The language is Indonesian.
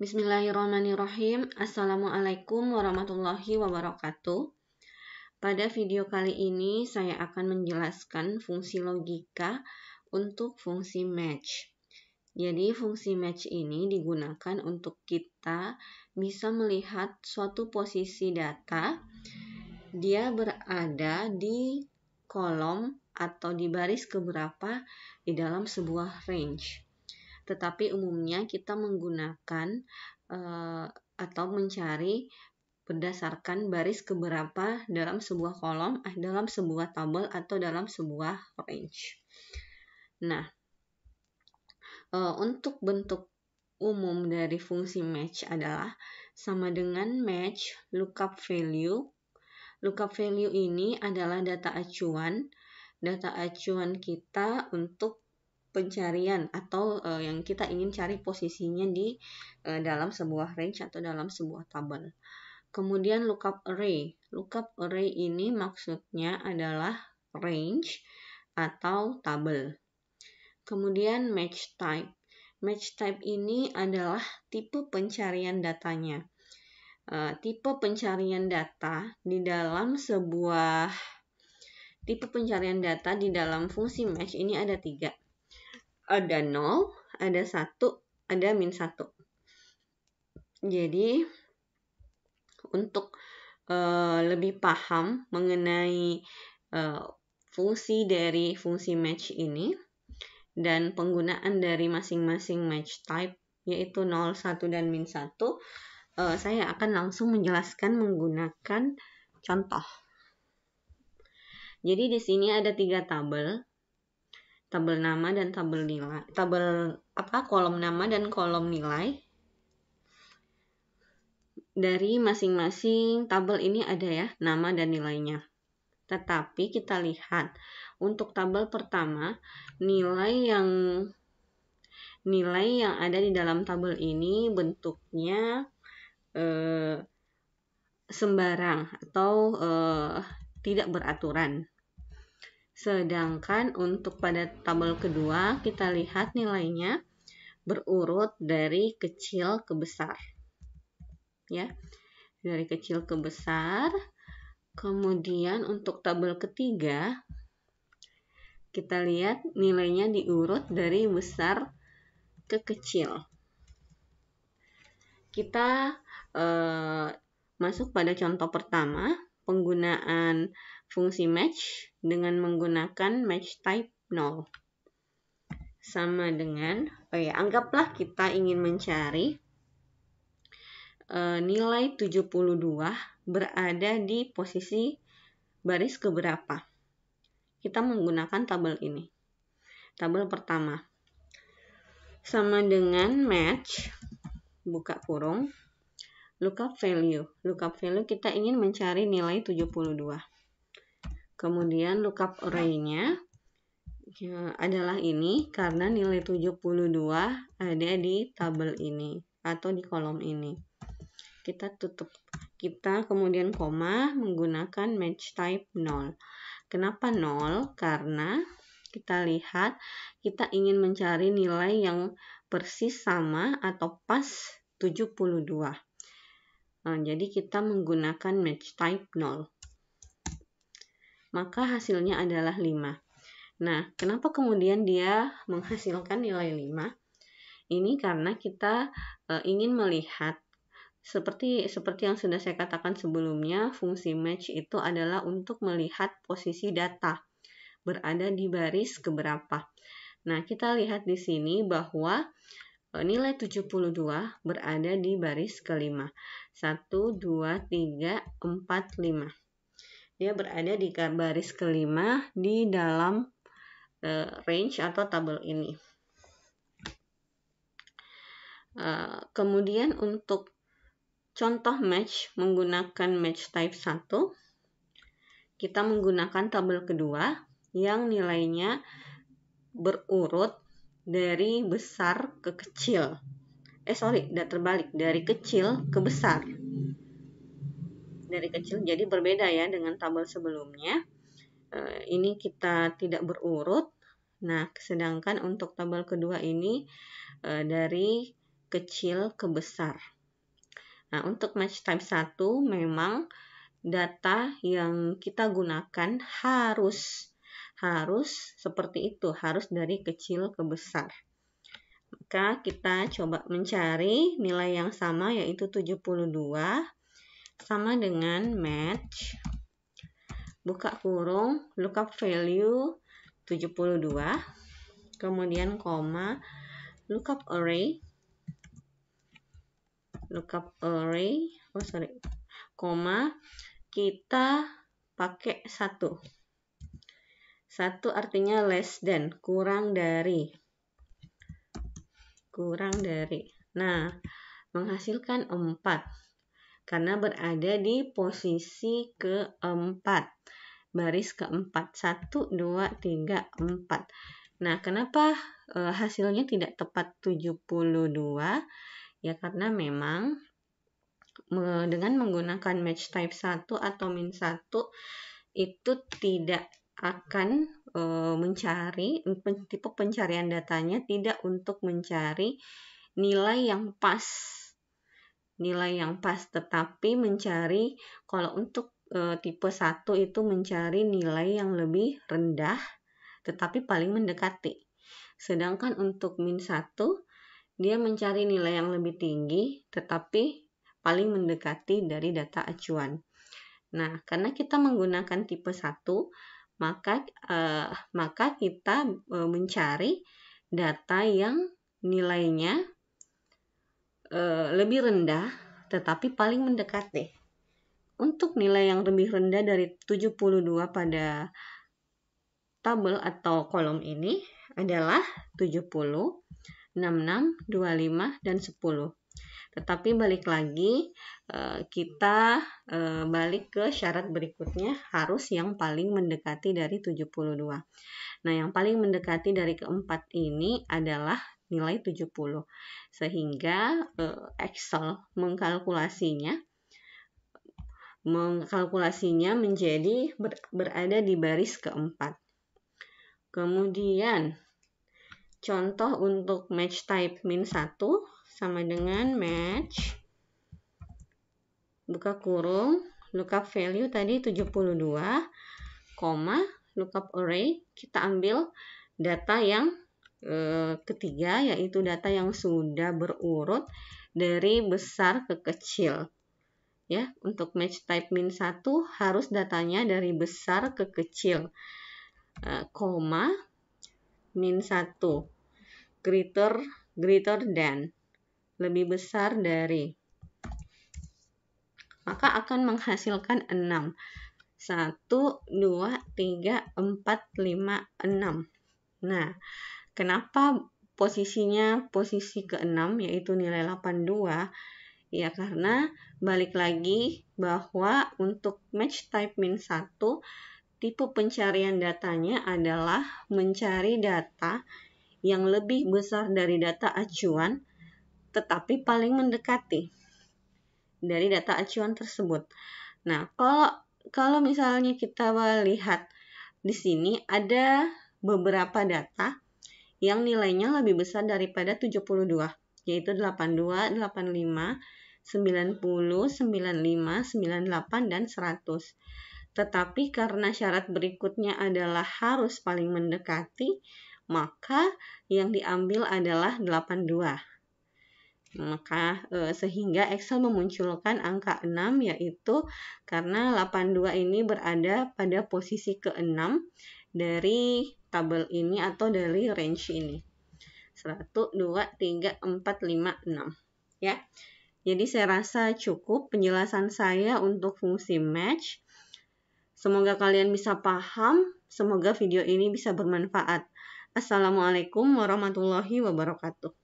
Bismillahirrahmanirrahim. Assalamualaikum warahmatullahi wabarakatuh. Pada video kali ini saya akan menjelaskan fungsi logika untuk fungsi match. Jadi fungsi match ini digunakan untuk kita bisa melihat suatu posisi data, dia berada di kolom atau di baris keberapa di dalam sebuah range. Tetapi umumnya kita menggunakan atau mencari berdasarkan baris keberapa dalam sebuah kolom, dalam sebuah tabel atau dalam sebuah range. Nah, untuk bentuk umum dari fungsi match adalah sama dengan match lookup value. Lookup value ini adalah data acuan kita untuk pencarian atau yang kita ingin cari posisinya di dalam sebuah range atau dalam sebuah tabel. Kemudian lookup array. Lookup array ini maksudnya adalah range atau tabel. Kemudian match type. Match type ini adalah tipe pencarian datanya. Tipe pencarian data di dalam fungsi match ini ada 3. Ada 0, ada 1, ada min 1. Jadi untuk lebih paham mengenai fungsi dari fungsi match ini dan penggunaan dari masing-masing match type yaitu 0, 1, dan min 1, saya akan langsung menjelaskan menggunakan contoh. Jadi di sini ada 3 tabel nama dan tabel nilai, kolom nama dan kolom nilai. Dari masing-masing tabel ini ada ya nama dan nilainya. Tetapi kita lihat untuk tabel pertama, nilai yang ada di dalam tabel ini bentuknya sembarang atau tidak beraturan. Sedangkan untuk pada tabel kedua kita lihat nilainya berurut dari kecil ke besar. Ya. Dari kecil ke besar. Kemudian untuk tabel ketiga kita lihat nilainya diurut dari besar ke kecil. Kita masuk pada contoh pertama, penggunaan fungsi match dengan menggunakan match type 0. Sama dengan, anggaplah kita ingin mencari nilai 72 berada di posisi baris keberapa. Kita menggunakan tabel ini. Tabel pertama. Sama dengan match, buka kurung, lookup value. Lookup value kita ingin mencari nilai 72. Kemudian lookup array-nya adalah ini karena nilai 72 ada di tabel ini atau di kolom ini. Kita kemudian koma menggunakan match type 0. Kenapa 0? Karena kita lihat kita ingin mencari nilai yang persis sama atau pas 72. Jadi kita menggunakan match type 0. Maka hasilnya adalah 5. Nah, kenapa kemudian dia menghasilkan nilai 5? Ini karena kita ingin melihat seperti yang sudah saya katakan sebelumnya, fungsi match itu adalah untuk melihat posisi data berada di baris keberapa. Nah, kita lihat di sini bahwa nilai 72 berada di baris kelima. 1, 2, 3, 4, 5. Dia berada di baris kelima di dalam range atau tabel ini. Kemudian untuk contoh match menggunakan match type 1, kita menggunakan tabel kedua yang nilainya berurut dari besar ke kecil. Terbalik, dari kecil ke besar. Dari kecil, jadi berbeda ya dengan tabel sebelumnya. Ini kita tidak berurut. Nah, sedangkan untuk tabel kedua ini dari kecil ke besar. Nah, untuk match type 1 memang data yang kita gunakan harus seperti itu, harus dari kecil ke besar. Maka kita coba mencari nilai yang sama, yaitu 72 sama dengan match, buka kurung, lookup value 72, kemudian koma, lookup array, koma, kita pakai 1 artinya less than, kurang dari. Nah, menghasilkan 4 karena berada di posisi keempat, baris keempat, 1, 2, 3, 4. Nah, kenapa hasilnya tidak tepat 72? Ya karena memang dengan menggunakan match type 1 atau min 1 itu tidak akan mencari, tipe pencarian datanya tidak untuk mencari nilai yang pas, tetapi mencari, kalau untuk tipe 1 itu mencari nilai yang lebih rendah tetapi paling mendekati. Sedangkan untuk min 1 dia mencari nilai yang lebih tinggi tetapi paling mendekati dari data acuan. Nah, karena kita menggunakan tipe 1, maka kita mencari data yang nilainya lebih rendah tetapi paling mendekati. Untuk nilai yang lebih rendah dari 72 pada tabel atau kolom ini adalah 70, 66, 25, dan 10. Tetapi balik lagi, kita balik ke syarat berikutnya, harus yang paling mendekati dari 72. Nah, yang paling mendekati dari keempat ini adalah nilai 70. Sehingga Excel mengkalkulasinya menjadi berada di baris keempat. Kemudian, contoh untuk match type min 1 sama dengan match, buka kurung, lookup value tadi 72, koma, lookup array, kita ambil data yang ketiga, yaitu data yang sudah berurut dari besar ke kecil. Ya, untuk match type min 1 harus datanya dari besar ke kecil. Koma, min 1, greater than, lebih besar dari, maka akan menghasilkan 6. 1, 2, 3, 4, 5, 6. Nah, kenapa posisinya posisi ke-6 yaitu nilai 82? Ya karena balik lagi bahwa untuk match type min 1 tipe pencarian datanya adalah mencari data yang lebih besar dari data acuan tetapi paling mendekati dari data acuan tersebut. Nah, kalau misalnya kita lihat di sini ada beberapa data yang nilainya lebih besar daripada 72, yaitu 82, 85, 90, 95, 98, dan 100. Tetapi karena syarat berikutnya adalah harus paling mendekati, maka yang diambil adalah 82. Maka sehingga Excel memunculkan angka 6, yaitu karena 82 ini berada pada posisi ke-6 dari tabel ini atau dari range ini. 1, 2, 3, 4, 5, 6. Ya. Jadi saya rasa cukup penjelasan saya untuk fungsi match. Semoga kalian bisa paham, semoga video ini bisa bermanfaat. Assalamualaikum warahmatullahi wabarakatuh.